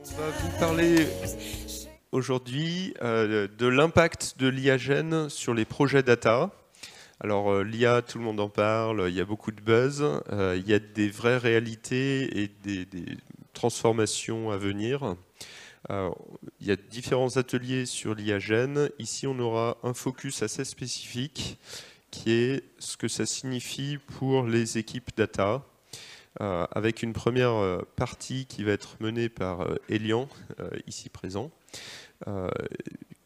On va vous parler aujourd'hui de l'impact de l'IA-Gen sur les projets data. Alors l'IA, tout le monde en parle, il y a beaucoup de buzz, il y a des vraies réalités et des transformations à venir. Il y a différents ateliers sur l'IA-Gen. Ici, on aura un focus assez spécifique qui est ce que ça signifie pour les équipes data. Avec une première partie qui va être menée par Elian, ici présent,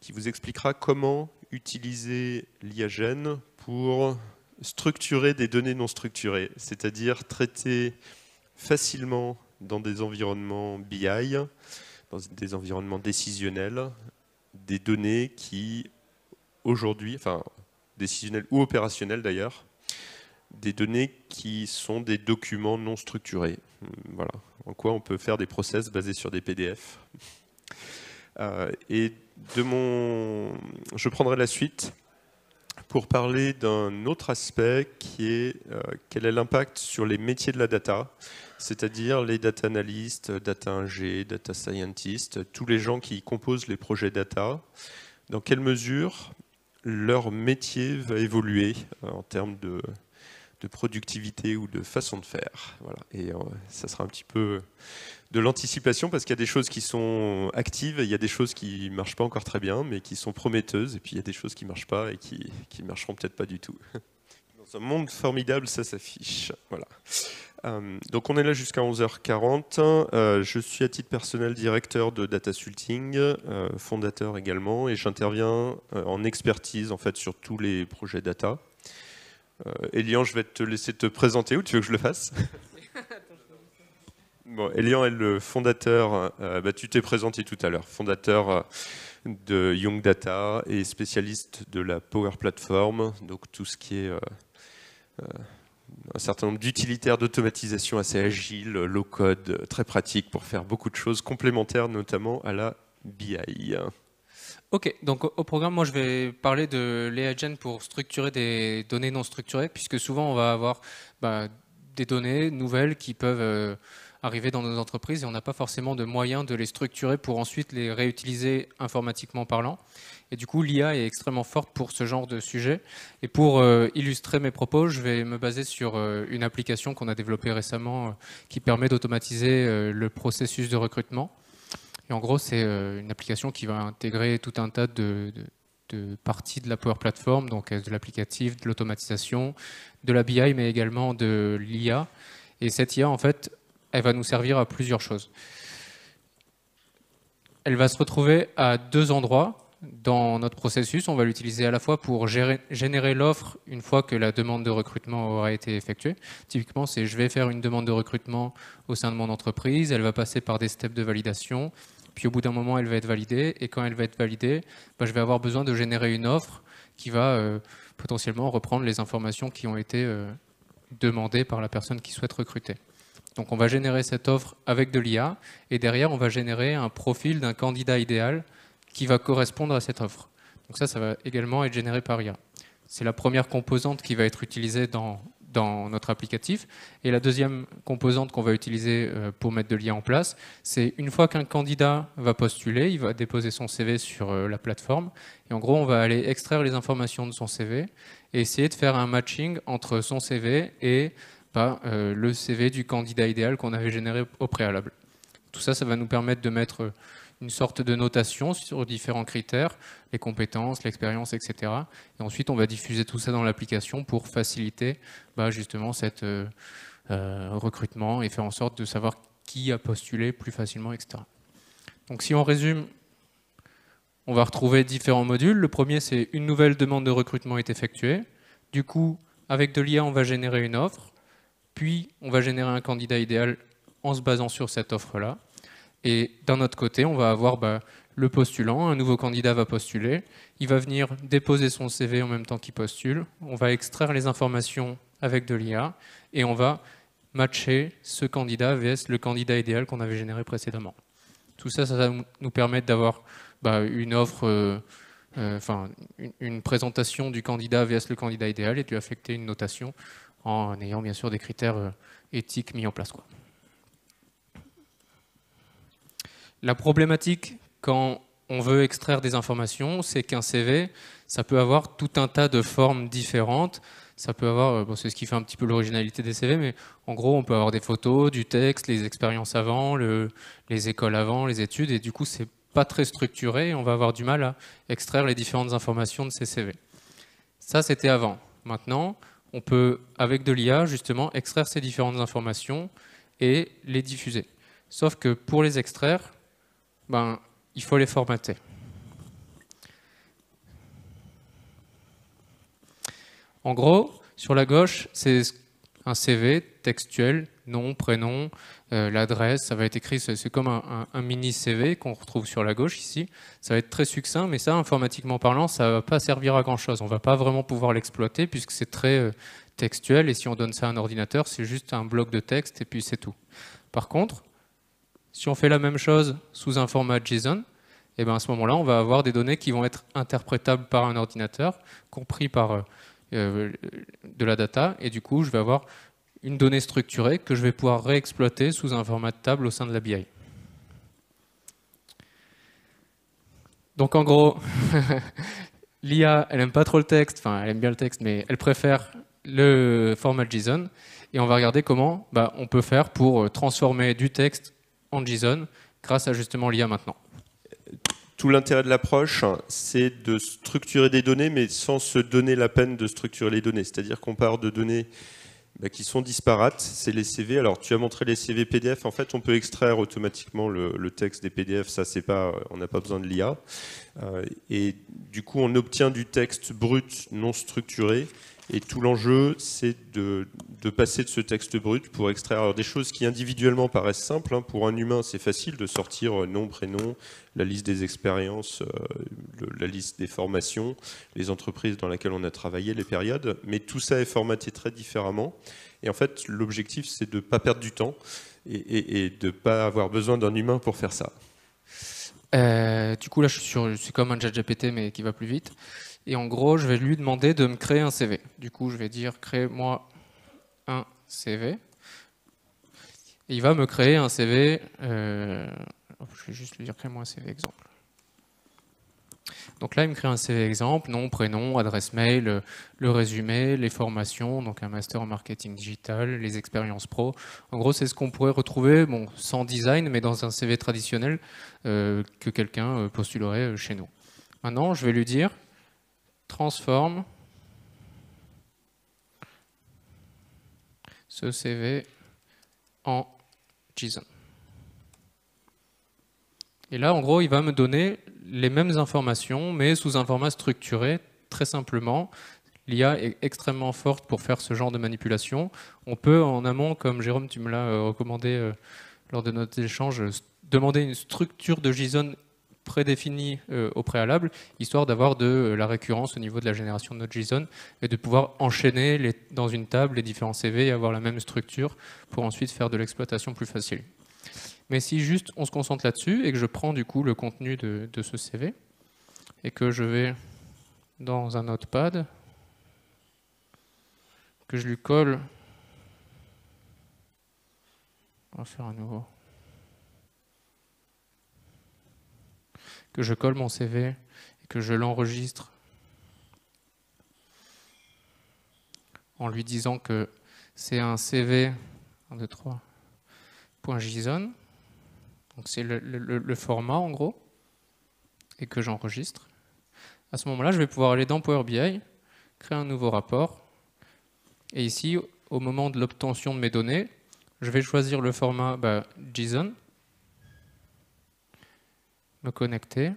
qui vous expliquera comment utiliser l'IA-Gen pour structurer des données non structurées, c'est-à-dire traiter facilement dans des environnements BI, dans des environnements décisionnels, des données qui, aujourd'hui, enfin décisionnelles ou opérationnelles d'ailleurs, des données qui sont des documents non structurés. Voilà, en quoi on peut faire des process basés sur des PDF. Et je prendrai la suite pour parler d'un autre aspect qui est quel est l'impact sur les métiers de la data, c'est-à-dire les data analystes, data ingé, data scientists, tous les gens qui composent les projets data, dans quelle mesure leur métier va évoluer en termes de productivité ou de façon de faire. Voilà. Et ça sera un petit peu de l'anticipation parce qu'il y a des choses qui sont actives, il y a des choses qui ne marchent pas encore très bien, mais qui sont prometteuses, et puis il y a des choses qui ne marchent pas et qui ne marcheront peut-être pas du tout. Dans un monde formidable, ça s'affiche. Voilà. Donc on est là jusqu'à 11h40. Je suis à titre personnel directeur de Datasulting, fondateur également, et j'interviens en expertise en fait, sur tous les projets data. Elian, je vais te laisser te présenter, ou tu veux que je le fasse? Bon, Elian est le fondateur, tu t'es présenté tout à l'heure, fondateur de Young Data et spécialiste de la Power Platform, donc tout ce qui est un certain nombre d'utilitaires d'automatisation assez agiles, low code, très pratique pour faire beaucoup de choses complémentaires, notamment à la BI. Ok, donc au programme, moi je vais parler de l'IA-Gen pour structurer des données non structurées, puisque souvent on va avoir des données nouvelles qui peuvent arriver dans nos entreprises et on n'a pas forcément de moyens de les structurer pour ensuite les réutiliser informatiquement parlant. Et du coup, l'IA est extrêmement forte pour ce genre de sujet. Et pour illustrer mes propos, je vais me baser sur une application qu'on a développée récemment qui permet d'automatiser le processus de recrutement. Et en gros, c'est une application qui va intégrer tout un tas de parties de la Power Platform, donc de l'applicatif, de l'automatisation, de la BI, mais également de l'IA. Et cette IA, en fait, elle va nous servir à plusieurs choses. Elle va se retrouver à deux endroits dans notre processus. On va l'utiliser à la fois pour générer l'offre une fois que la demande de recrutement aura été effectuée. Typiquement, c'est je vais faire une demande de recrutement au sein de mon entreprise. Elle va passer par des steps de validation. Puis au bout d'un moment, elle va être validée. Et quand elle va être validée, je vais avoir besoin de générer une offre qui va potentiellement reprendre les informations qui ont été demandées par la personne qui souhaite recruter. Donc on va générer cette offre avec de l'IA. Et derrière, on va générer un profil d'un candidat idéal qui va correspondre à cette offre. Donc ça va également être généré par IA. C'est la première composante qui va être utilisée dans notre applicatif. Et la deuxième composante qu'on va utiliser pour mettre de l'IA en place, c'est une fois qu'un candidat va postuler, il va déposer son CV sur la plateforme. Et en gros, on va aller extraire les informations de son CV et essayer de faire un matching entre son CV et le CV du candidat idéal qu'on avait généré au préalable. Tout ça, ça va nous permettre de mettre une sorte de notation sur différents critères, les compétences, l'expérience, etc. Et ensuite, on va diffuser tout ça dans l'application pour faciliter justement cet recrutement et faire en sorte de savoir qui a postulé plus facilement, etc. Donc si on résume, on va retrouver différents modules. Le premier, c'est une nouvelle demande de recrutement est effectuée. Du coup, avec de l'IA, on va générer une offre. Puis, on va générer un candidat idéal en se basant sur cette offre-là. Et d'un autre côté, on va avoir le postulant, un nouveau candidat va postuler, il va venir déposer son CV en même temps qu'il postule, on va extraire les informations avec de l'IA et on va matcher ce candidat vs le candidat idéal qu'on avait généré précédemment. Tout ça, ça va nous permettre d'avoir une offre, une présentation du candidat vs le candidat idéal et de lui affecter une notation en ayant bien sûr des critères éthiques mis en place, quoi. La problématique quand on veut extraire des informations, c'est qu'un CV, ça peut avoir tout un tas de formes différentes. Ça peut avoir, bon, c'est ce qui fait un petit peu l'originalité des CV, mais en gros, on peut avoir des photos, du texte, les expériences avant, les écoles avant, les études, et du coup, c'est pas très structuré, et on va avoir du mal à extraire les différentes informations de ces CV. Ça, c'était avant. Maintenant, on peut, avec de l'IA, justement, extraire ces différentes informations et les diffuser. Sauf que pour les extraire, ben, il faut les formater. En gros, sur la gauche, c'est un CV textuel, nom, prénom, l'adresse, ça va être écrit, c'est comme un mini CV qu'on retrouve sur la gauche ici. Ça va être très succinct, mais ça, informatiquement parlant, ça ne va pas servir à grand-chose. On ne va pas vraiment pouvoir l'exploiter puisque c'est très textuel, et si on donne ça à un ordinateur, c'est juste un bloc de texte et puis c'est tout. Par contre, si on fait la même chose sous un format JSON, et ben à ce moment-là, on va avoir des données qui vont être interprétables par un ordinateur, compris par de la data, et du coup, je vais avoir une donnée structurée que je vais pouvoir réexploiter sous un format de table au sein de la BI. Donc en gros, l'IA, elle n'aime pas trop le texte, enfin elle aime bien le texte, mais elle préfère le format JSON, et on va regarder comment on peut faire pour transformer du texte en JSON grâce à justement l'IA maintenant. Tout l'intérêt de l'approche, c'est de structurer des données, mais sans se donner la peine de structurer les données. C'est-à-dire qu'on part de données qui sont disparates, c'est les CV. Alors, tu as montré les CV PDF. En fait, on peut extraire automatiquement le texte des PDF. Ça, c'est pas, on n'a pas besoin de l'IA. Et du coup, on obtient du texte brut, non structuré. Et tout l'enjeu, c'est de passer de ce texte brut pour extraire des choses qui individuellement paraissent simples. Hein. Pour un humain, c'est facile de sortir nom, prénom, la liste des expériences, la liste des formations, les entreprises dans lesquelles on a travaillé, les périodes. Mais tout ça est formaté très différemment. Et en fait, l'objectif, c'est de ne pas perdre du temps et de ne pas avoir besoin d'un humain pour faire ça. Du coup, là, c'est comme un ChatGPT, mais qui va plus vite. Et en gros, je vais lui demander de me créer un CV. Du coup, je vais dire, crée-moi un CV. Et il va me créer un CV. Je vais juste lui dire, crée-moi un CV exemple. Donc là, il me crée un CV exemple, nom, prénom, adresse mail, le résumé, les formations, donc un master en marketing digital, les expériences pro. En gros, c'est ce qu'on pourrait retrouver, bon, sans design, mais dans un CV traditionnel que quelqu'un postulerait chez nous. Maintenant, je vais lui dire, transforme ce CV en JSON. Et là, en gros, il va me donner les mêmes informations, mais sous un format structuré, très simplement. L'IA est extrêmement forte pour faire ce genre de manipulation. On peut, en amont, comme Jérôme, tu me l'as recommandé lors de notre échange, demander une structure de JSON prédéfinie au préalable, histoire d'avoir de la récurrence au niveau de la génération de notre JSON et de pouvoir enchaîner dans une table les différents CV et avoir la même structure pour ensuite faire de l'exploitation plus facile. Mais si juste on se concentre là-dessus et que je prends du coup le contenu de ce CV et que je vais dans un notepad, que je lui colle, on va faire un nouveau, que je colle mon CV et que je l'enregistre en lui disant que c'est un CV 1, 2, 3, .json. Donc c'est le format en gros, et que j'enregistre. À ce moment-là, je vais pouvoir aller dans Power BI, créer un nouveau rapport, et ici, au moment de l'obtention de mes données, je vais choisir le format JSON, me connecter,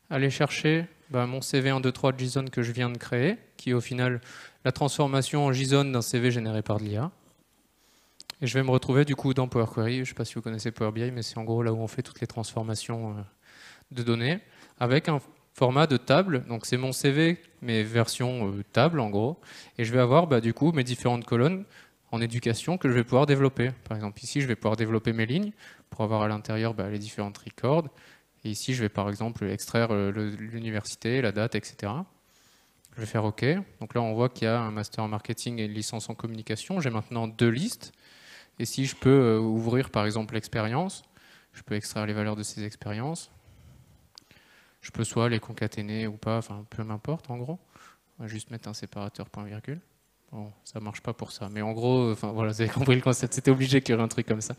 aller chercher mon CV 1, 2, 3 JSON que je viens de créer, qui est au final la transformation en JSON d'un CV généré par de l'IA. Et je vais me retrouver du coup dans Power Query. Je ne sais pas si vous connaissez Power BI, mais c'est en gros là où on fait toutes les transformations de données, avec un format de table. Donc c'est mon CV, mais version table en gros. Et je vais avoir du coup mes différentes colonnes en éducation que je vais pouvoir développer. Par exemple ici, je vais pouvoir développer mes lignes pour avoir à l'intérieur les différentes records. Et ici, je vais par exemple extraire l'université, la date, etc. Je vais faire OK. Donc là, on voit qu'il y a un master en marketing et une licence en communication. J'ai maintenant 2 listes. Et si je peux ouvrir par exemple l'expérience, Je peux extraire les valeurs de ces expériences. Je peux soit les concaténer ou pas, enfin peu m'importe en gros. On va juste mettre un séparateur point virgule. Bon, ça marche pas pour ça, mais en gros, enfin voilà, vous avez compris le concept, c'était obligé qu'il y ait un truc comme ça.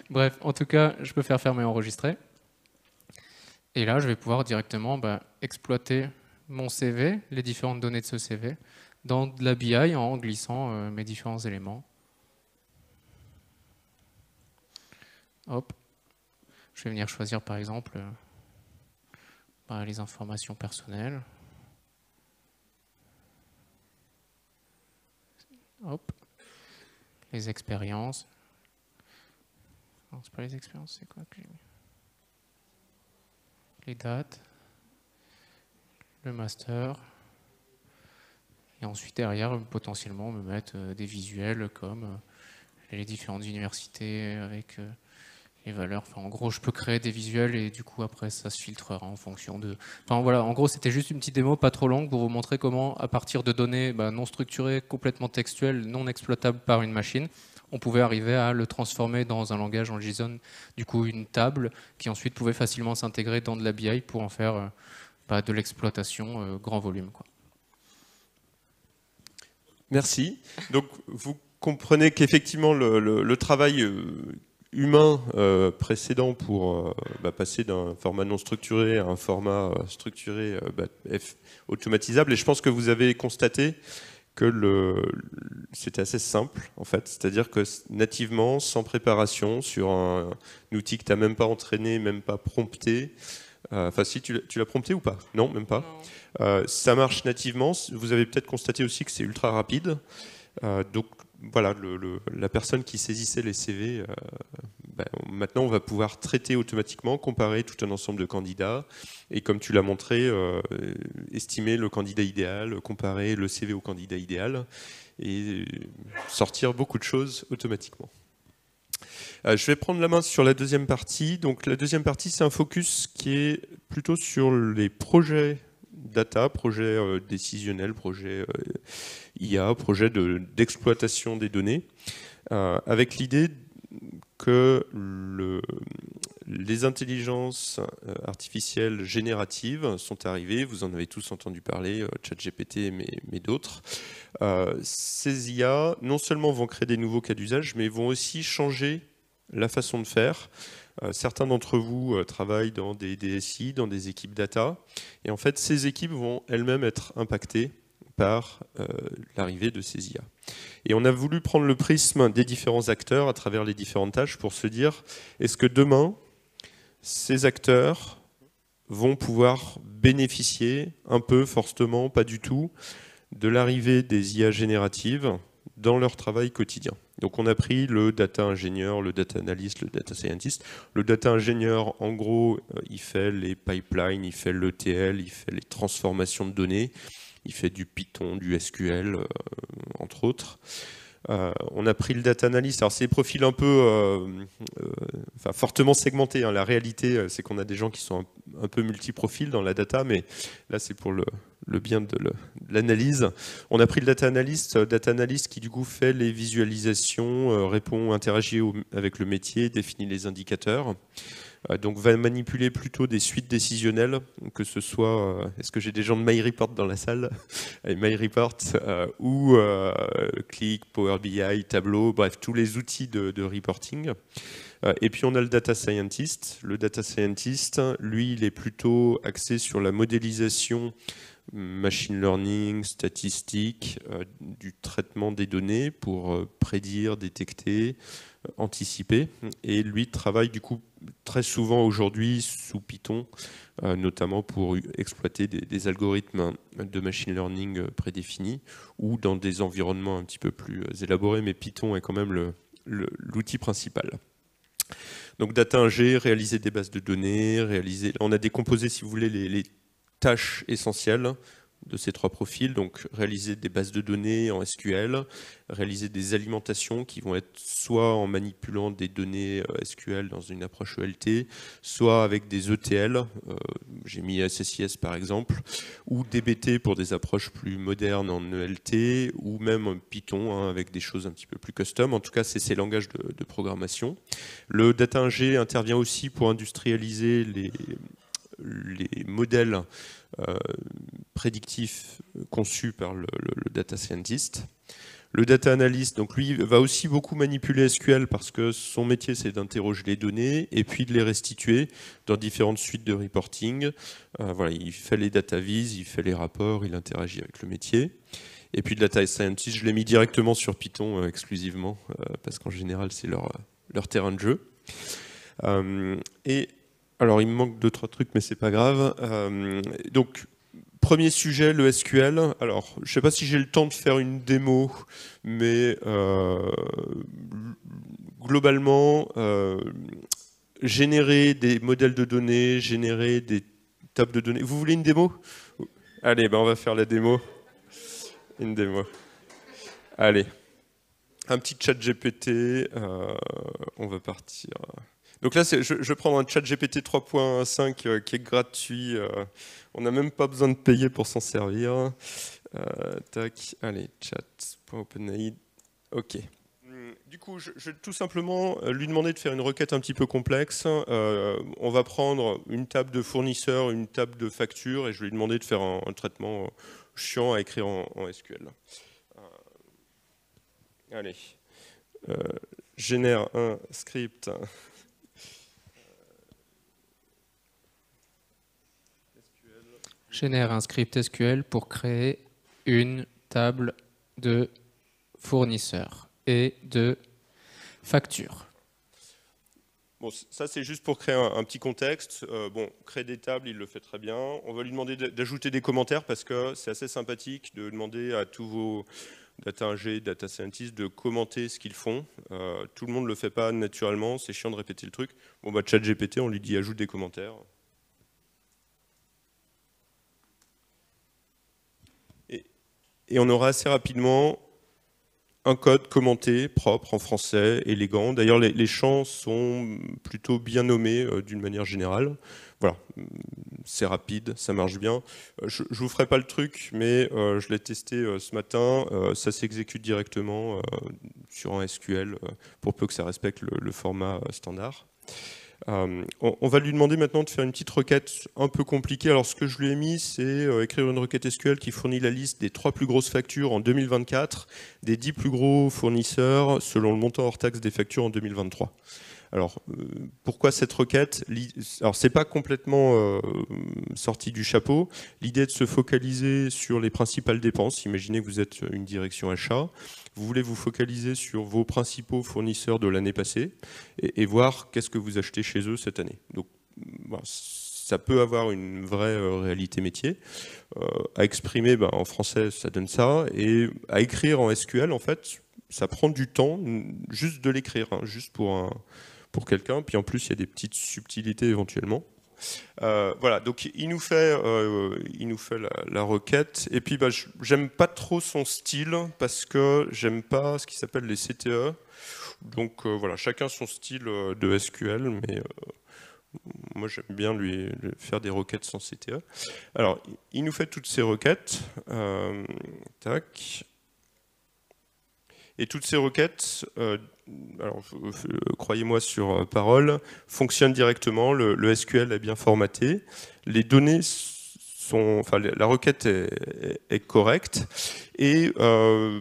Bref, en tout cas, je peux faire fermer et enregistrer. Et là, je vais pouvoir directement exploiter mon CV, les différentes données de ce CV, dans de la BI en glissant mes différents éléments. Hop. Je vais venir choisir par exemple les informations personnelles. Hop. Les expériences. Non, c'est pas les expériences, c'est quoi que j'ai mis? Les dates. Le master. Et ensuite derrière, potentiellement, me mettre des visuels comme les différentes universités avec les valeurs. Enfin, en gros, je peux créer des visuels et du coup, après, ça se filtrera en fonction de... Enfin, voilà, en gros, c'était juste une petite démo pas trop longue pour vous montrer comment, à partir de données non structurées, complètement textuelles, non exploitables par une machine, on pouvait arriver à le transformer dans un langage en JSON, du coup, une table qui ensuite pouvait facilement s'intégrer dans de la BI pour en faire de l'exploitation grand volume, quoi. Merci. Donc, vous comprenez qu'effectivement, le travail humain précédent pour passer d'un format non structuré à un format structuré automatisable. Et je pense que vous avez constaté que c'était assez simple, en fait. C'est-à-dire que nativement, sans préparation, sur un outil que tu n'as même pas entraîné, même pas prompté, enfin si, tu l'as prompté ou pas? Non, même pas. Ça marche nativement. Vous avez peut-être constaté aussi que c'est ultra rapide. Donc voilà, la personne qui saisissait les CV, maintenant on va pouvoir traiter automatiquement, comparer tout un ensemble de candidats et comme tu l'as montré, estimer le candidat idéal, comparer le CV au candidat idéal et sortir beaucoup de choses automatiquement. Je vais prendre la main sur la deuxième partie. Donc la deuxième partie, c'est un focus qui est plutôt sur les projets data, projets décisionnels, projets IA, projets d'exploitation des données, avec l'idée que les intelligences artificielles génératives sont arrivées, vous en avez tous entendu parler, ChatGPT mais d'autres. Ces IA non seulement vont créer des nouveaux cas d'usage, mais vont aussi changer la façon de faire. Certains d'entre vous travaillent dans des DSI, dans des équipes data, et en fait ces équipes vont elles-mêmes être impactées par l'arrivée de ces IA. Et on a voulu prendre le prisme des différents acteurs à travers les différentes tâches pour se dire, est-ce que demain, ces acteurs vont pouvoir bénéficier un peu, fortement, pas du tout, de l'arrivée des IA génératives dans leur travail quotidien. Donc on a pris le data ingénieur, le data analyst, le data scientist. Le data ingénieur, en gros, il fait les pipelines, il fait l'ETL, il fait les transformations de données. Il fait du Python, du SQL, entre autres. On a pris le data analyst. Alors, c'est des profils un peu fortement segmentés. Hein. La réalité, c'est qu'on a des gens qui sont un peu multiprofils dans la data, mais là, c'est pour le bien de l'analyse. On a pris le data analyst qui, du coup, fait les visualisations, répond, interagit avec le métier, définit les indicateurs. Donc va manipuler plutôt des suites décisionnelles, que ce soit, est-ce que j'ai des gens de MyReport dans la salle? MyReport ou Click, Power BI, Tableau, bref, tous les outils de reporting. Et puis on a le data scientist. Le data scientist, lui, il est plutôt axé sur la modélisation, machine learning, statistique, du traitement des données pour prédire, détecter, anticiper. Et lui travaille du coup très souvent aujourd'hui sous Python, notamment pour exploiter des algorithmes de machine learning prédéfinis ou dans des environnements un petit peu plus élaborés, mais Python est quand même l'outil principal. Donc data ingé, réaliser des bases de données, on a décomposé, si vous voulez, les tâches essentielles. de ces trois profils, donc réaliser des bases de données en SQL, réaliser des alimentations qui vont être soit en manipulant des données SQL dans une approche ELT, soit avec des ETL, j'ai mis SSIS par exemple, ou DBT pour des approches plus modernes en ELT, ou même Python hein, avec des choses un petit peu plus custom. En tout cas, c'est ces langages de programmation. Le data ingé intervient aussi pour industrialiser les modèles prédictifs conçus par le data scientist. Le data analyst, donc lui, va aussi beaucoup manipuler SQL parce que son métier, c'est d'interroger les données et puis de les restituer dans différentes suites de reporting. Voilà, il fait les data vis, il fait les rapports, il interagit avec le métier. Et puis le data scientist, je l'ai mis directement sur Python exclusivement parce qu'en général, c'est leur terrain de jeu. Et alors, il me manque 2-3 trucs, mais c'est pas grave. Donc, premier sujet, le SQL. Alors, je sais pas si j'ai le temps de faire une démo, mais globalement, générer des modèles de données, générer des tables de données. Vous voulez une démo? Allez, ben on va faire la démo. Une démo. Allez. Un petit chat GPT. On va partir. Donc là, je vais prendre un chat GPT 3.5 qui est gratuit. On n'a même pas besoin de payer pour s'en servir. Tac, allez, chat.openai. OK. Du coup, je vais tout simplement lui demander de faire une requête un petit peu complexe. On va prendre une table de fournisseurs, une table de factures, et je vais lui demander de faire un traitement chiant à écrire en SQL. Allez. Génère un script. Génère un script SQL pour créer une table de fournisseurs et de factures. Bon, ça c'est juste pour créer un petit contexte. Bon, créer des tables, il le fait très bien. On va lui demander d'ajouter des commentaires parce que c'est assez sympathique de demander à tous vos data ingé, data scientists de commenter ce qu'ils font. Tout le monde ne le fait pas naturellement, c'est chiant de répéter le truc. Bon, bah, ChatGPT, on lui dit ajoute des commentaires. Et on aura assez rapidement un code commenté, propre, en français, élégant. D'ailleurs, les champs sont plutôt bien nommés d'une manière générale. Voilà, c'est rapide, ça marche bien. Je ne vous ferai pas le truc, mais je l'ai testé ce matin. Ça s'exécute directement sur un SQL pour peu que ça respecte le format standard. On va lui demander maintenant de faire une petite requête un peu compliquée. Alors ce que je lui ai mis, c'est écrire une requête SQL qui fournit la liste des 3 plus grosses factures en 2024, des 10 plus gros fournisseurs selon le montant hors taxe des factures en 2023. Alors, pourquoi cette requête? Alors, c'est pas complètement sorti du chapeau. L'idée est de se focaliser sur les principales dépenses. Imaginez que vous êtes une direction achat. Vous voulez vous focaliser sur vos principaux fournisseurs de l'année passée et voir qu'est-ce que vous achetez chez eux cette année. Donc, ben, ça peut avoir une vraie réalité métier. À exprimer, ben, en français, ça donne ça. Et à écrire en SQL, en fait, ça prend du temps juste de l'écrire, hein, juste pour quelqu'un. Puis en plus, il y a des petites subtilités éventuellement. Voilà, donc il nous fait la requête. Et puis, bah, j'aime pas trop son style parce que j'aime pas ce qui s'appelle les CTE. Donc voilà, chacun son style de SQL, mais moi j'aime bien lui faire des requêtes sans CTE. Alors, il nous fait toutes ces requêtes. Tac. Et toutes ces requêtes, alors croyez-moi sur parole, fonctionnent directement. Le SQL est bien formaté. Les données sont, enfin, la requête est correcte et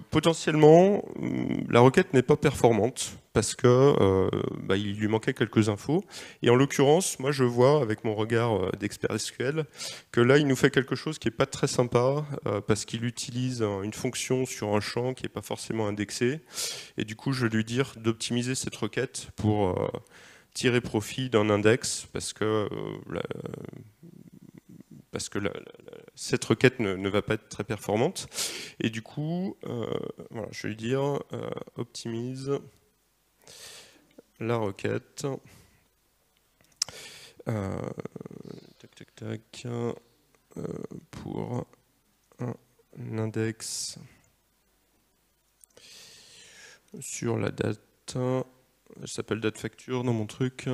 potentiellement la requête n'est pas performante parce que bah, il lui manquait quelques infos. Et en l'occurrence, moi je vois avec mon regard d'expert SQL que là il nous fait quelque chose qui est pas très sympa parce qu'il utilise une fonction sur un champ qui est pas forcément indexé. Et du coup, je vais lui dire d'optimiser cette requête pour tirer profit d'un index parce que cette requête ne va pas être très performante. Et du coup, voilà, je vais lui dire optimise la requête. Tac, tac, tac. Pour un index sur la date. Ça s'appelle date facture dans mon truc.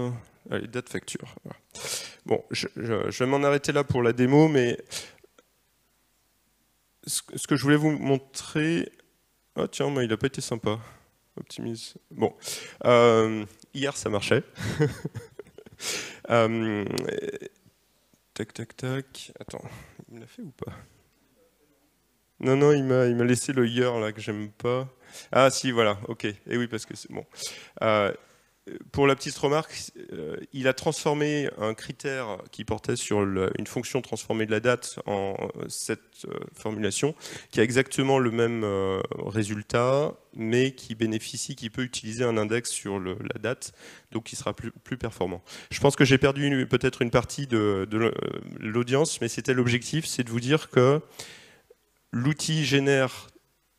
Allez, date facture. Voilà. Bon, je vais m'en arrêter là pour la démo, mais ce que je voulais vous montrer... Ah tiens, mais il n'a pas été sympa. Optimise. Bon, hier ça marchait. Tac, tac, tac. Attends, il me l'a fait ou pas? Non, non, il m'a laissé le hier là que j'aime pas. Ah si, voilà, ok. Et oui, parce que c'est bon. Pour la petite remarque, il a transformé un critère qui portait sur une fonction transformée de la date en cette formulation, qui a exactement le même résultat, mais qui peut utiliser un index sur la date, donc qui sera plus performant. Je pense que j'ai perdu peut-être une partie de l'audience, mais c'était l'objectif, c'est de vous dire que l'outil génère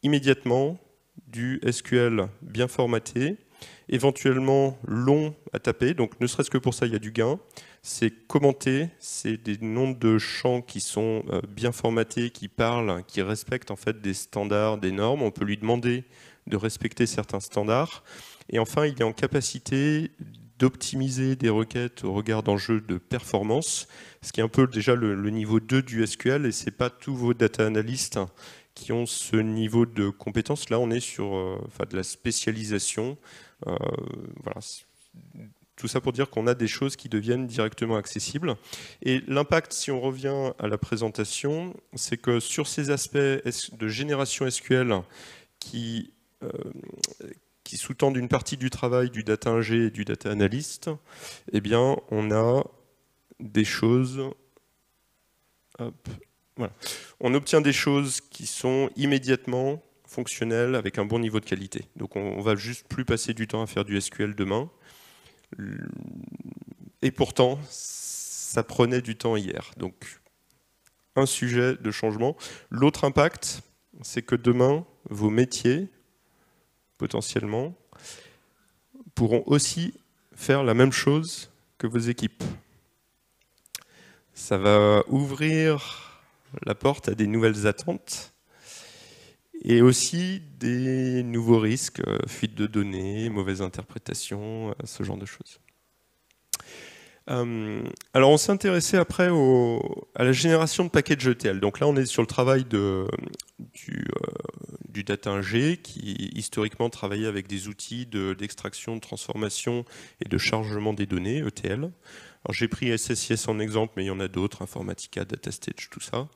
immédiatement du SQL bien formaté, éventuellement long à taper, donc ne serait-ce que pour ça il y a du gain. C'est commenté, c'est des noms de champs qui sont bien formatés, qui parlent, qui respectent en fait des standards, des normes. On peut lui demander de respecter certains standards. Et enfin, il est en capacité d'optimiser des requêtes au regard d'enjeux de performance, ce qui est un peu déjà le niveau 2 du SQL, et c'est pas tous vos data analysts qui ont ce niveau de compétence. Là, on est sur de la spécialisation. Voilà. Tout ça pour dire qu'on a des choses qui deviennent directement accessibles. Et l'impact, si on revient à la présentation, c'est que sur ces aspects de génération SQL qui sous-tendent une partie du travail du data ingé et du data analyst, eh bien, on a des choses... Hop, voilà. On obtient des choses qui sont immédiatement fonctionnelles avec un bon niveau de qualité. Donc on va juste plus passer du temps à faire du SQL demain. Et pourtant, ça prenait du temps hier. Donc un sujet de changement. L'autre impact, c'est que demain, vos métiers, potentiellement, pourront aussi faire la même chose que vos équipes. Ça va ouvrir la porte à des nouvelles attentes et aussi des nouveaux risques, fuite de données, mauvaise interprétation, ce genre de choses. Alors on s'est intéressé après à la génération de packages ETL. Donc là on est sur le travail du data ingé qui historiquement travaillait avec des outils d'extraction, de transformation et de chargement des données, ETL. Alors j'ai pris SSIS en exemple, mais il y en a d'autres, Informatica, DataStage, tout ça.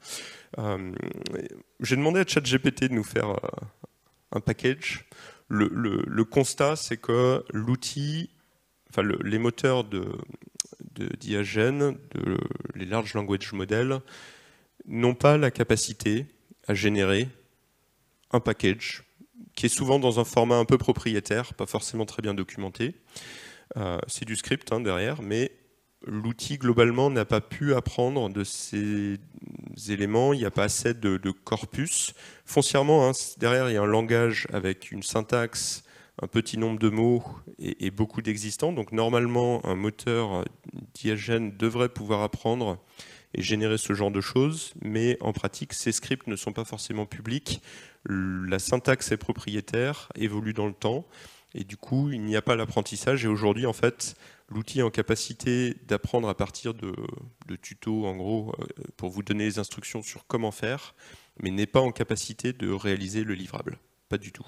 J'ai demandé à ChatGPT de nous faire un package. Le constat, c'est que l'outil, les moteurs d'IAGEN, les Large Language Models, n'ont pas la capacité à générer un package qui est souvent dans un format un peu propriétaire, pas forcément très bien documenté. C'est du script derrière, mais l'outil globalement n'a pas pu apprendre de ces éléments, il n'y a pas assez de corpus. Foncièrement, derrière il y a un langage avec une syntaxe, un petit nombre de mots et beaucoup d'existants. Donc normalement, un moteur d'IAGEN devrait pouvoir apprendre et générer ce genre de choses, mais en pratique, ces scripts ne sont pas forcément publics. La syntaxe est propriétaire, évolue dans le temps, et du coup, il n'y a pas l'apprentissage. Et aujourd'hui, en fait, l'outil est en capacité d'apprendre à partir de tutos, en gros, pour vous donner les instructions sur comment faire, mais n'est pas en capacité de réaliser le livrable. Pas du tout.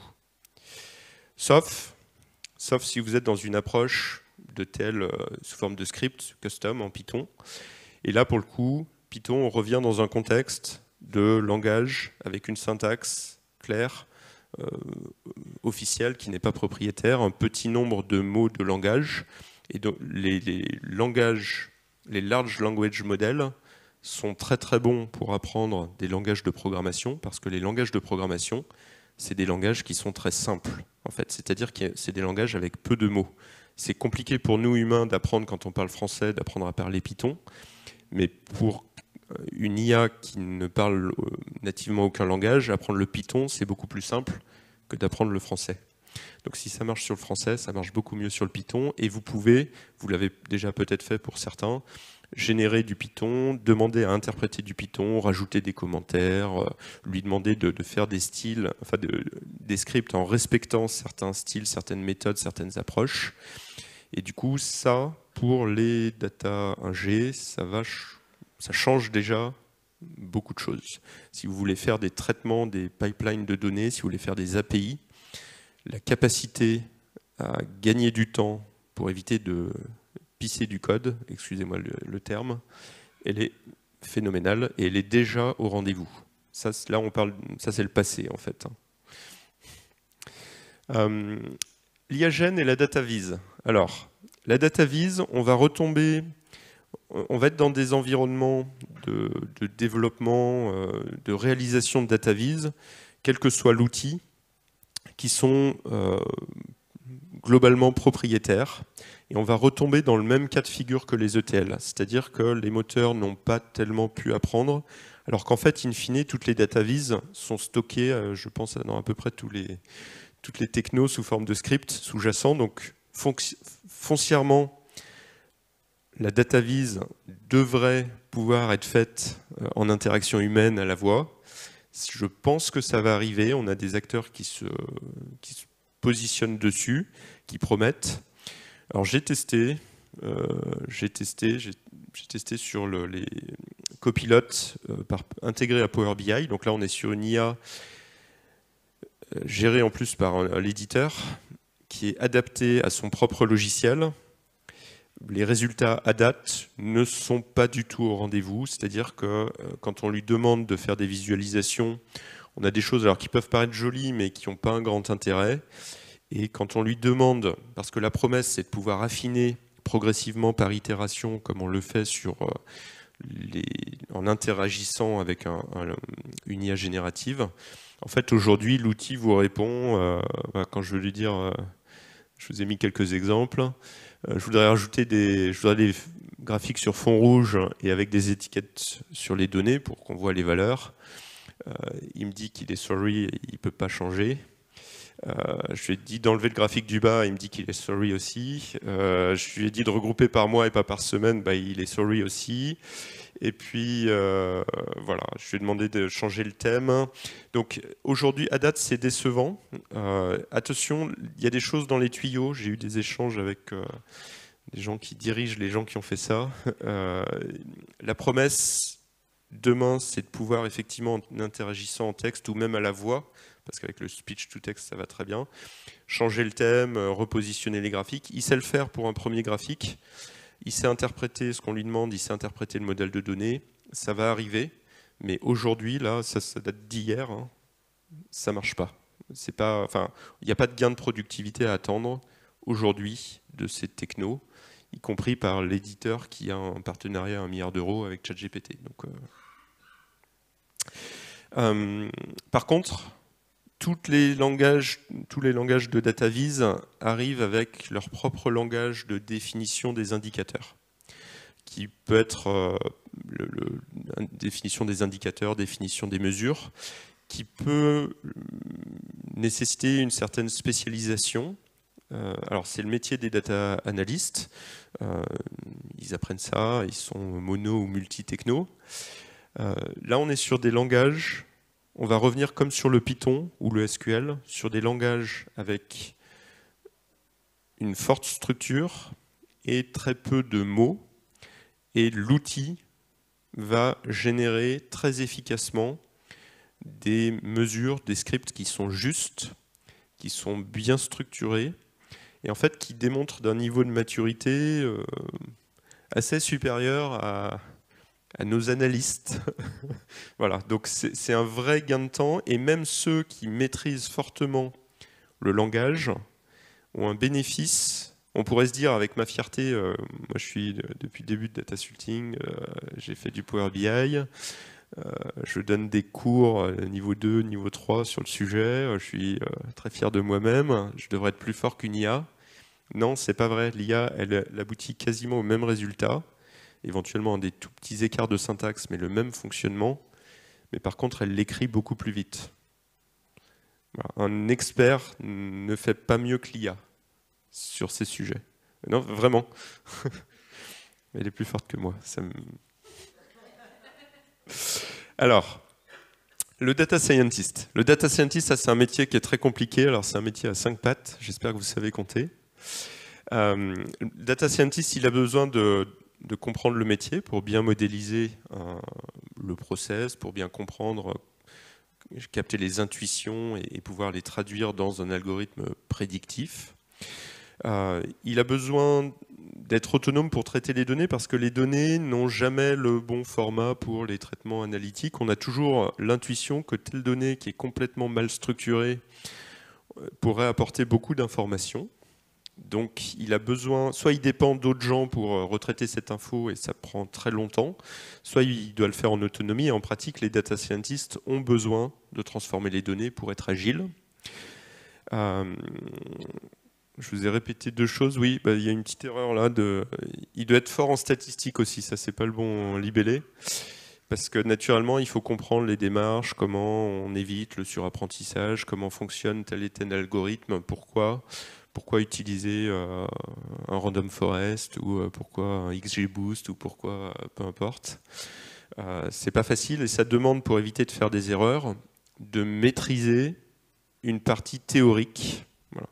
Sauf si vous êtes dans une approche de tel sous forme de script custom en Python. Et là, pour le coup, Python, on revient dans un contexte de langage avec une syntaxe claire, officielle, qui n'est pas propriétaire, un petit nombre de mots de langage. Et donc, les Large Language Models sont très très bons pour apprendre des langages de programmation, parce que les langages de programmation, c'est des langages qui sont très simples, en fait. C'est-à-dire que c'est des langages avec peu de mots. C'est compliqué pour nous humains d'apprendre, quand on parle français, d'apprendre à parler Python. Mais pour une IA qui ne parle nativement aucun langage, apprendre le Python, c'est beaucoup plus simple que d'apprendre le français. Donc si ça marche sur le français, ça marche beaucoup mieux sur le Python. Et vous l'avez déjà peut-être fait pour certains, générer du Python, demander à interpréter du Python, rajouter des commentaires, lui demander de faire des styles, enfin des scripts en respectant certains styles, certaines méthodes, certaines approches. Et du coup, ça, pour les data ingé, ça change déjà beaucoup de choses. Si vous voulez faire des traitements, des pipelines de données, si vous voulez faire des API, la capacité à gagner du temps pour éviter de pisser du code, excusez-moi le terme, elle est phénoménale et elle est déjà au rendez-vous. Ça, là, on parle, ça c'est le passé en fait. L'IAGEN et la DataVis. Alors, la DataVis, on va retomber, on va être dans des environnements de développement, de réalisation de DataVis, quel que soit l'outil, qui sont globalement propriétaires. Et on va retomber dans le même cas de figure que les ETL, c'est-à-dire que les moteurs n'ont pas tellement pu apprendre, alors qu'en fait, in fine, toutes les DataVis sont stockées, je pense, dans à peu près toutes les technos sous forme de scripts sous-jacents. Donc, foncièrement, la DataVis devrait pouvoir être faite en interaction humaine à la voix. Je pense que ça va arriver. On a des acteurs qui se positionnent dessus, qui promettent. Alors j'ai testé sur les copilotes intégrés à Power BI. Donc là, on est sur une IA gérée en plus par l'éditeur qui est adapté à son propre logiciel. Les résultats à date ne sont pas du tout au rendez-vous. C'est-à-dire que quand on lui demande de faire des visualisations, on a des choses alors, qui peuvent paraître jolies mais qui n'ont pas un grand intérêt. Et quand on lui demande, parce que la promesse c'est de pouvoir affiner progressivement par itération, comme on le fait en interagissant avec une IA générative, en fait aujourd'hui l'outil vous répond, quand je veux lui dire, je vous ai mis quelques exemples, je voudrais rajouter des graphiques sur fond rouge et avec des étiquettes sur les données pour qu'on voit les valeurs. Il me dit qu'il est sorry, il ne peut pas changer. Je lui ai dit d'enlever le graphique du bas, il me dit qu'il est sorry aussi. Je lui ai dit de regrouper par mois et pas par semaine, il est sorry aussi. Et puis voilà, je lui ai demandé de changer le thème. Donc aujourd'hui, à date, c'est décevant. Attention, il y a des choses dans les tuyaux. J'ai eu des échanges avec des gens qui dirigent les gens qui ont fait ça. La promesse demain, c'est de pouvoir effectivement, en interagissant en texte ou même à la voix, parce qu'avec le speech to text, ça va très bien. Changer le thème, repositionner les graphiques. Il sait le faire pour un premier graphique. Il sait interpréter ce qu'on lui demande, il sait interpréter le modèle de données. Ça va arriver, mais aujourd'hui, là, ça date d'hier, hein, ça marche pas. Il n'y a pas de gain de productivité à attendre aujourd'hui de ces technos, y compris par l'éditeur qui a un partenariat à 1 milliard d'euros avec ChatGPT. Donc, par contre, tous les langages de DataVis arrivent avec leur propre langage de définition des indicateurs, qui peut être définition des indicateurs, définition des mesures, qui peut nécessiter une certaine spécialisation. Alors c'est le métier des data analystes, ils apprennent ça, ils sont mono ou multi-techno. Là on est sur des langages. On va revenir comme sur le Python ou le SQL, sur des langages avec une forte structure et très peu de mots. Et l'outil va générer très efficacement des mesures, des scripts qui sont justes, qui sont bien structurés, et en fait qui démontrent d'un niveau de maturité assez supérieur à nos analystes. Voilà, donc c'est un vrai gain de temps, et même ceux qui maîtrisent fortement le langage ont un bénéfice. On pourrait se dire, avec ma fierté, moi je suis depuis le début de Datasulting, j'ai fait du Power BI, je donne des cours niveau 2, niveau 3 sur le sujet, je suis très fier de moi-même, je devrais être plus fort qu'une IA. Non, c'est pas vrai, l'IA, elle aboutit quasiment au même résultat, éventuellement des tout petits écarts de syntaxe, mais le même fonctionnement. Mais par contre, elle l'écrit beaucoup plus vite. Voilà. Un expert ne fait pas mieux que l'IA sur ces sujets. Non, vraiment. Elle est plus forte que moi. Alors, le data scientist. Le data scientist, ça c'est un métier qui est très compliqué. Alors c'est un métier à 5 pattes. J'espère que vous savez compter. Le data scientist, il a besoin de comprendre le métier pour bien modéliser le process, pour bien comprendre, capter les intuitions et pouvoir les traduire dans un algorithme prédictif. Il a besoin d'être autonome pour traiter les données parce que les données n'ont jamais le bon format pour les traitements analytiques. On a toujours l'intuition que telle donnée qui est complètement mal structurée pourrait apporter beaucoup d'informations. Donc il a besoin, soit il dépend d'autres gens pour retraiter cette info et ça prend très longtemps, soit il doit le faire en autonomie. Et en pratique, les data scientists ont besoin de transformer les données pour être agiles. Je vous ai répété 2 choses. Oui, il y a une petite erreur là. Il doit être fort en statistique aussi, ça c'est pas le bon libellé. Parce que naturellement, il faut comprendre les démarches, comment on évite le surapprentissage, comment fonctionne tel et tel algorithme, pourquoi utiliser un random forest ou pourquoi un XGBoost ou pourquoi peu importe. C'est pas facile et ça demande, pour éviter de faire des erreurs, de maîtriser une partie théorique. Voilà.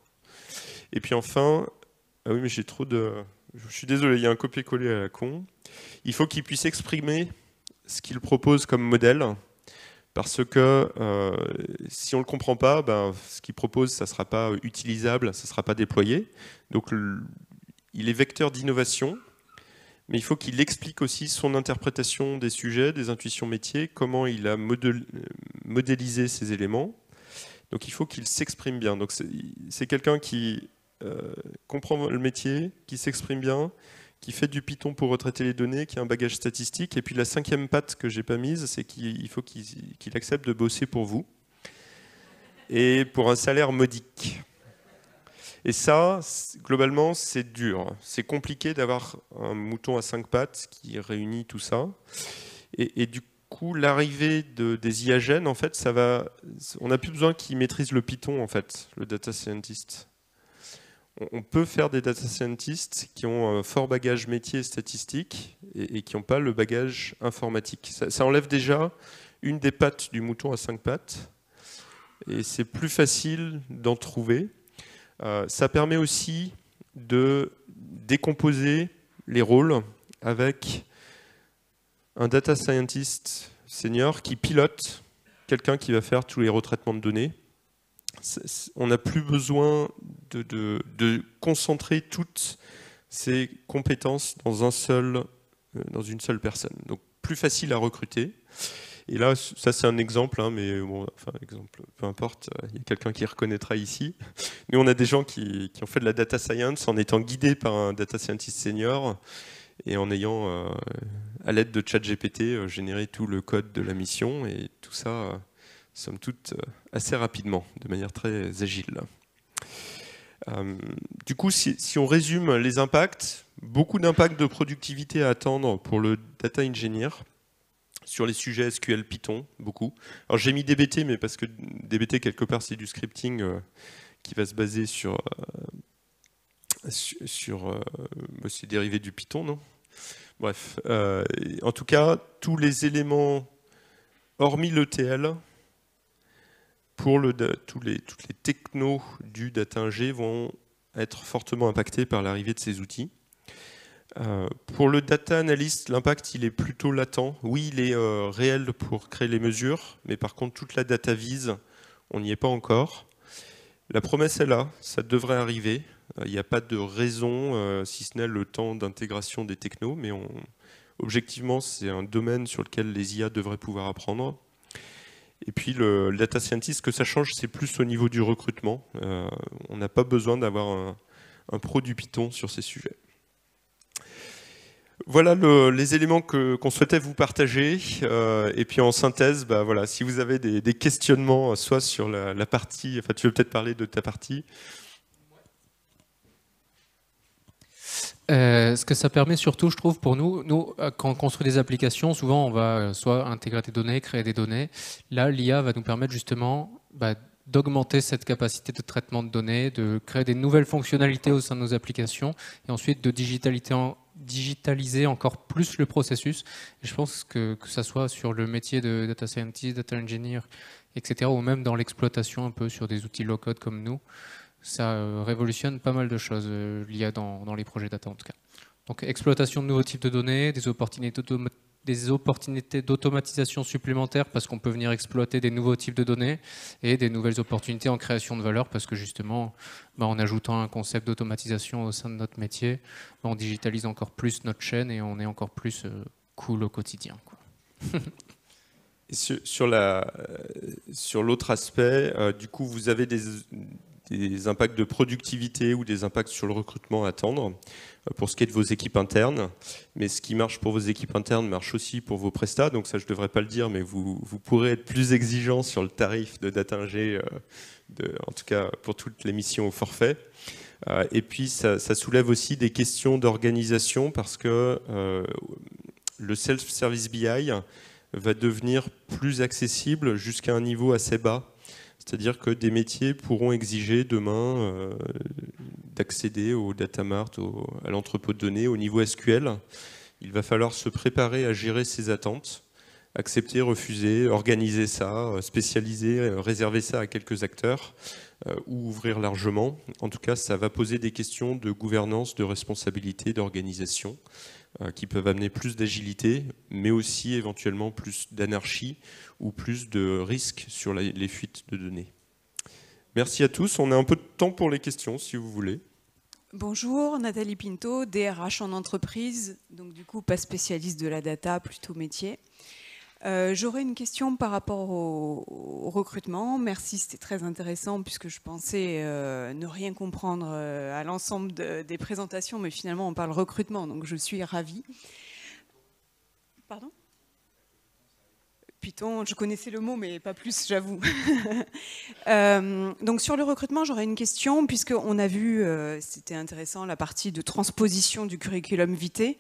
Et puis enfin, ah oui mais j'ai trop de... Je suis désolé, il y a un copier-coller à la con. Il faut qu'il puisse exprimer ce qu'il propose comme modèle, parce que si on ne le comprend pas, ce qu'il propose, ça ne sera pas utilisable, ça ne sera pas déployé. Donc il est vecteur d'innovation, mais il faut qu'il explique aussi son interprétation des sujets, des intuitions métiers, comment il a modélisé ces éléments. Donc il faut qu'il s'exprime bien. Donc c'est quelqu'un qui comprend le métier, qui s'exprime bien, qui fait du Python pour retraiter les données, qui a un bagage statistique. Et puis la 5e patte que j'ai pas mise, c'est qu'il faut qu'il accepte de bosser pour vous et pour un salaire modique. Et ça, globalement, c'est dur. C'est compliqué d'avoir un mouton à 5 pattes qui réunit tout ça. Et du coup, l'arrivée des IAGN, en fait, on n'a plus besoin qu'il maîtrise le Python, en fait, le data scientist. On peut faire des data scientists qui ont un fort bagage métier et statistique et qui n'ont pas le bagage informatique. Ça enlève déjà une des pattes du mouton à 5 pattes et c'est plus facile d'en trouver. Ça permet aussi de décomposer les rôles avec un data scientist senior qui pilote quelqu'un qui va faire tous les retraitements de données. On n'a plus besoin de concentrer toutes ces compétences dans une seule personne. Donc plus facile à recruter. Et là, ça c'est un exemple, hein, mais bon, enfin exemple, peu importe, il y a quelqu'un qui reconnaîtra ici. Mais on a des gens qui ont fait de la data science en étant guidés par un data scientist senior et en ayant, à l'aide de ChatGPT, généré tout le code de la mission et tout ça. Somme toute assez rapidement, de manière très agile. Du coup, si on résume les impacts, beaucoup d'impacts de productivité à attendre pour le data engineer sur les sujets SQL Python, beaucoup. Alors j'ai mis DBT, mais parce que DBT, quelque part, c'est du scripting qui va se baser sur c'est dérivé du Python, non? Bref, en tout cas, tous les éléments, hormis l'ETL, pour toutes les technos du data ingé vont être fortement impactés par l'arrivée de ces outils. Pour le data analyst, l'impact il est plutôt latent. Oui, il est réel pour créer les mesures, mais par contre toute la data vise, on n'y est pas encore. La promesse est là, ça devrait arriver. Il n'y a pas de raison, si ce n'est le temps d'intégration des technos, mais objectivement c'est un domaine sur lequel les IA devraient pouvoir apprendre. Et puis le data scientist, ce que ça change, c'est plus au niveau du recrutement. On n'a pas besoin d'avoir un pro du Python sur ces sujets. Voilà les éléments qu'on souhaitait vous partager. Et puis en synthèse, voilà, si vous avez des questionnements, soit sur la partie, enfin tu veux peut-être parler de ta partie. Ce que ça permet surtout, je trouve, pour nous, quand on construit des applications, souvent on va soit intégrer des données, créer des données. Là, l'IA va nous permettre justement d'augmenter cette capacité de traitement de données, de créer des nouvelles fonctionnalités au sein de nos applications et ensuite de digitaliser encore plus le processus. Et je pense que ça soit sur le métier de data scientist, data engineer, etc., ou même dans l'exploitation un peu sur des outils low-code comme nous, ça révolutionne pas mal de choses, l'IA dans les projets data en tout cas. Donc exploitation de nouveaux types de données, des opportunités d'automatisation supplémentaires parce qu'on peut venir exploiter des nouveaux types de données et des nouvelles opportunités en création de valeur parce que justement, en ajoutant un concept d'automatisation au sein de notre métier, on digitalise encore plus notre chaîne et on est encore plus cool au quotidien, quoi. Et sur l'autre aspect, du coup, vous avez des impacts de productivité ou des impacts sur le recrutement à attendre pour ce qui est de vos équipes internes. Mais ce qui marche pour vos équipes internes marche aussi pour vos prestats. Donc ça, je ne devrais pas le dire, mais vous pourrez être plus exigeant sur le tarif de data ingé, en tout cas pour toutes les missions au forfait. Et puis, ça soulève aussi des questions d'organisation parce que le self-service BI va devenir plus accessible jusqu'à un niveau assez bas. C'est-à-dire que des métiers pourront exiger demain d'accéder au data mart, à l'entrepôt de données, au niveau SQL. Il va falloir se préparer à gérer ces attentes, accepter, refuser, organiser ça, spécialiser, réserver ça à quelques acteurs ou ouvrir largement. En tout cas, ça va poser des questions de gouvernance, de responsabilité, d'organisation qui peuvent amener plus d'agilité, mais aussi éventuellement plus d'anarchie ou plus de risques sur les fuites de données. Merci à tous. On a un peu de temps pour les questions, si vous voulez. Bonjour, Nathalie Pinto, DRH en entreprise, donc du coup pas spécialiste de la data, plutôt métier. J'aurais une question par rapport au recrutement. Merci, c'était très intéressant puisque je pensais ne rien comprendre à l'ensemble des présentations, mais finalement on parle recrutement, donc je suis ravie. Pardon ? Python, je connaissais le mot, mais pas plus, j'avoue. Donc sur le recrutement, j'aurais une question, puisqu'on a vu, c'était intéressant, la partie de transposition du curriculum vitae.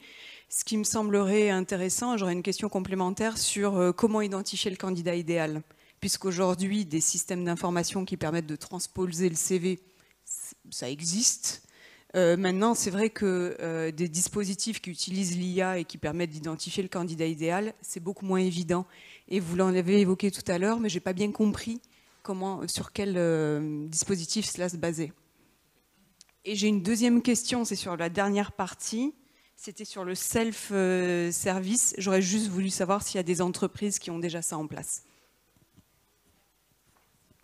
Ce qui me semblerait intéressant, j'aurais une question complémentaire sur comment identifier le candidat idéal. Puisqu'aujourd'hui, des systèmes d'information qui permettent de transposer le CV, ça existe. Maintenant, c'est vrai que des dispositifs qui utilisent l'IA et qui permettent d'identifier le candidat idéal, c'est beaucoup moins évident. Et vous l'avez évoqué tout à l'heure, mais je n'ai pas bien compris sur quel dispositif cela se basait. Et j'ai une deuxième question, c'est sur la dernière partie. C'était sur le self-service. J'aurais juste voulu savoir s'il y a des entreprises qui ont déjà ça en place.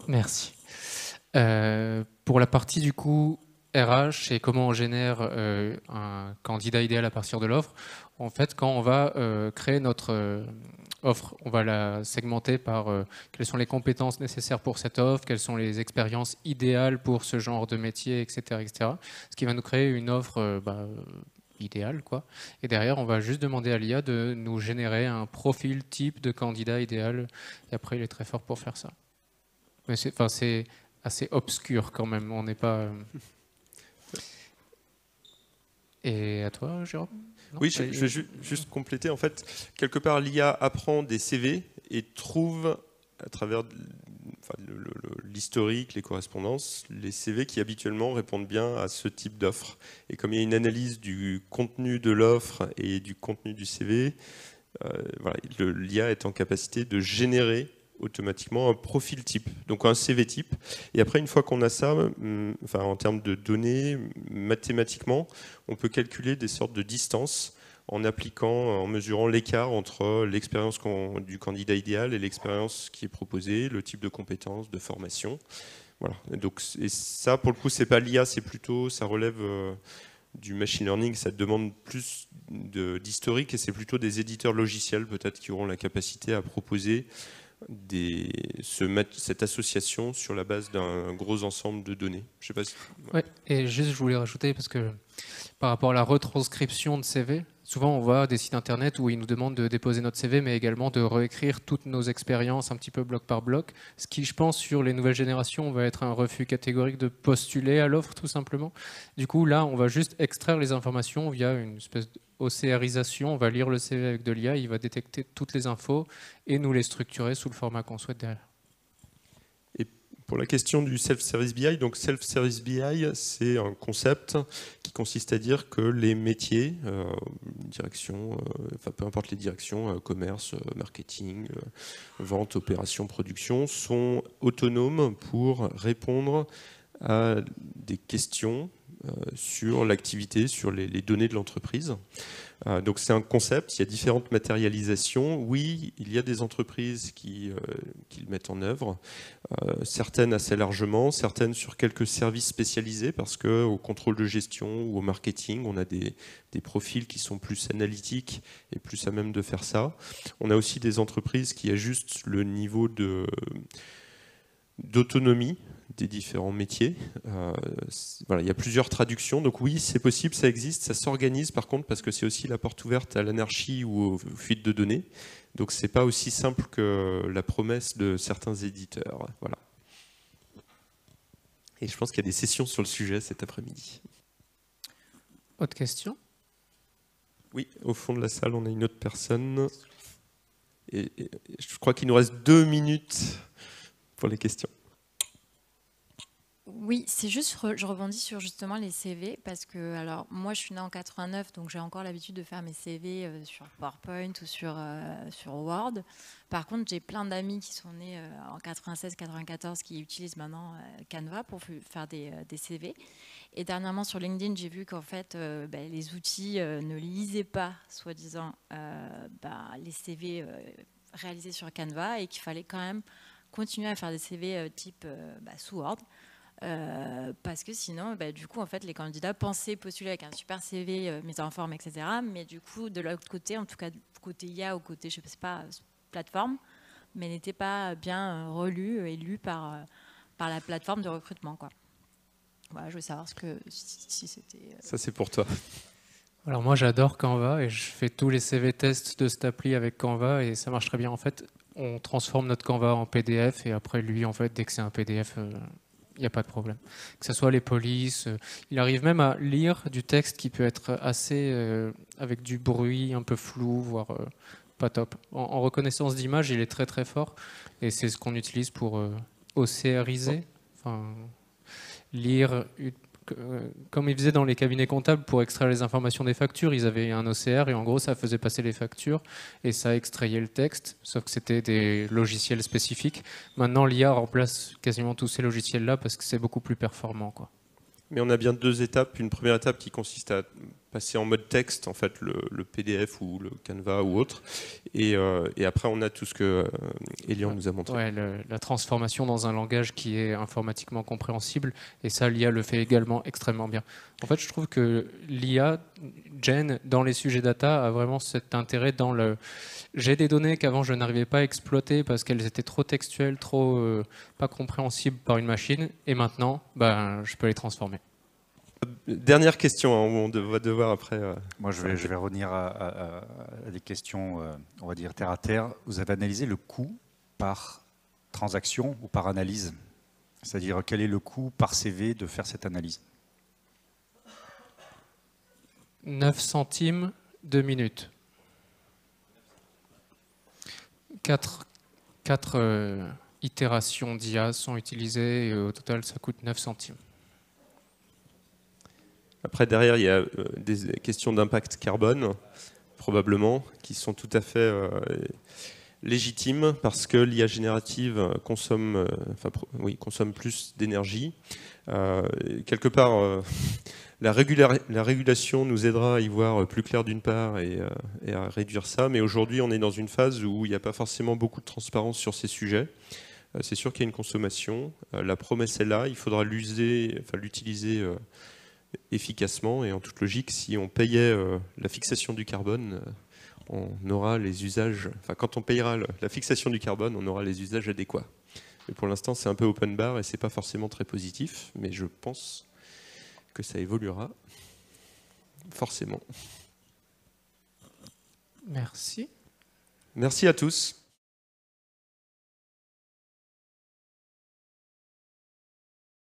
Merci. Pour la partie du coup RH et comment on génère un candidat idéal à partir de l'offre, en fait, quand on va créer notre offre, on va la segmenter par quelles sont les compétences nécessaires pour cette offre, quelles sont les expériences idéales pour ce genre de métier, etc., etc. Ce qui va nous créer une offre idéal, quoi. Et derrière, on va juste demander à l'IA de nous générer un profil type de candidat idéal. Et après, il est très fort pour faire ça. Mais c'est assez obscur quand même. On n'est pas. Et à toi, Jérôme ? Non, oui, je vais juste compléter. En fait, quelque part, l'IA apprend des CV et trouve, à travers l'historique, les correspondances, les CV qui habituellement répondent bien à ce type d'offre. Et comme il y a une analyse du contenu de l'offre et du contenu du CV, l'IA est en capacité de générer automatiquement un profil type, donc un CV type. Et après, une fois qu'on a ça, en termes de données, mathématiquement, on peut calculer des sortes de distances en mesurant l'écart entre l'expérience du candidat idéal et l'expérience qui est proposée, le type de compétences, de formation. Voilà. Donc, et ça, pour le coup, c'est pas l'IA, ça relève du machine learning, ça demande plus d'historique et c'est plutôt des éditeurs logiciels peut-être qui auront la capacité à proposer cette association sur la base d'un gros ensemble de données. Je sais pas si... Ouais, et juste, je voulais rajouter, parce que par rapport à la retranscription de CV, souvent on voit des sites internet où ils nous demandent de déposer notre CV, mais également de réécrire toutes nos expériences un petit peu bloc par bloc, ce qui, je pense, sur les nouvelles générations, va être un refus catégorique de postuler à l'offre, tout simplement. Du coup, là, on va juste extraire les informations via une espèce d'OCRisation. On va lire le CV avec de l'IA, il va détecter toutes les infos et nous les structurer sous le format qu'on souhaite derrière. Pour la question du self-service BI, donc self-service BI, c'est un concept qui consiste à dire que les métiers, direction, enfin peu importe les directions, commerce, marketing, vente, opération, production, sont autonomes pour répondre à des questions sur l'activité, sur les données de l'entreprise. Donc c'est un concept, il y a différentes matérialisations. Oui, il y a des entreprises qui le mettent en œuvre, certaines assez largement, certaines sur quelques services spécialisés, parce qu'au contrôle de gestion ou au marketing, on a des profils qui sont plus analytiques et plus à même de faire ça. On a aussi des entreprises qui ajustent le niveau d'autonomie des différents métiers. Voilà, il y a plusieurs traductions, donc oui, c'est possible, ça existe, ça s'organise par contre, parce que c'est aussi la porte ouverte à l'anarchie ou aux fuites de données, donc c'est pas aussi simple que la promesse de certains éditeurs. Voilà. Et je pense qu'il y a des sessions sur le sujet cet après-midi. Autre question? Oui, au fond de la salle, on a une autre personne. Et je crois qu'il nous reste 2 minutes pour les questions. Oui, c'est juste, je rebondis sur justement les CV, parce que, alors, moi, je suis née en 89, donc j'ai encore l'habitude de faire mes CV sur PowerPoint ou sur Word. Par contre, j'ai plein d'amis qui sont nés en 96-94 qui utilisent maintenant Canva pour faire des CV. Et dernièrement, sur LinkedIn, j'ai vu qu'en fait, les outils ne lisaient pas, soi-disant, les CV réalisés sur Canva, et qu'il fallait quand même continuer à faire des CV type sous Word. Parce que sinon, du coup, en fait, les candidats pensaient postuler avec un super CV mis en forme, etc. Mais du coup, de l'autre côté, en tout cas côté IA ou côté, je sais pas, plateforme, mais n'était pas bien relu et lu par la plateforme de recrutement, quoi. Voilà, je veux savoir si c'était... Ça, c'est pour toi. Alors moi, j'adore Canva et je fais tous les CV tests de cette appli avec Canva et ça marche très bien. En fait, on transforme notre Canva en PDF et après, lui, en fait, dès que c'est un PDF... il n'y a pas de problème. Que ce soit les polices, il arrive même à lire du texte qui peut être assez avec du bruit, un peu flou, voire pas top. En reconnaissance d'image, il est très très fort et c'est ce qu'on utilise pour OCRiser, enfin, lire, comme ils faisaient dans les cabinets comptables pour extraire les informations des factures, ils avaient un OCR et en gros ça faisait passer les factures et ça extrayait le texte, sauf que c'était des logiciels spécifiques. Maintenant l'IA remplace quasiment tous ces logiciels-là parce que c'est beaucoup plus performant, quoi. Mais on a bien 2 étapes. Une première étape qui consiste à passer en mode texte, en fait, le PDF ou le Canva ou autre. Et après, on a tout ce que Elian nous a montré. Ouais, la transformation dans un langage qui est informatiquement compréhensible. Et ça, l'IA le fait également extrêmement bien. En fait, je trouve que l'IA, Gen, dans les sujets data, a vraiment cet intérêt dans le... J'ai des données qu'avant je n'arrivais pas à exploiter parce qu'elles étaient trop textuelles, trop pas compréhensibles par une machine. Et maintenant, je peux les transformer. Dernière question, hein, on va devoir après... Moi, je vais revenir à des questions, on va dire, terre à terre. Vous avez analysé le coût par transaction ou par analyse? C'est-à-dire, quel est le coût par CV de faire cette analyse? 9 centimes de minute. 4 itérations d'IA sont utilisées et au total, ça coûte 9 centimes. Après, derrière, il y a des questions d'impact carbone, probablement, qui sont tout à fait légitimes parce que l'IA générative consomme plus d'énergie. Quelque part, la régulation nous aidera à y voir plus clair d'une part et à réduire ça. Mais aujourd'hui, on est dans une phase où il n'y a pas forcément beaucoup de transparence sur ces sujets. C'est sûr qu'il y a une consommation. La promesse est là. Il faudra l'utiliser efficacement et en toute logique. Si on payait la fixation du carbone, on aura les usages. Enfin, quand on payera la fixation du carbone, on aura les usages adéquats. Mais pour l'instant, c'est un peu open bar et c'est pas forcément très positif. Mais je pense que ça évoluera forcément. Merci. Merci à tous.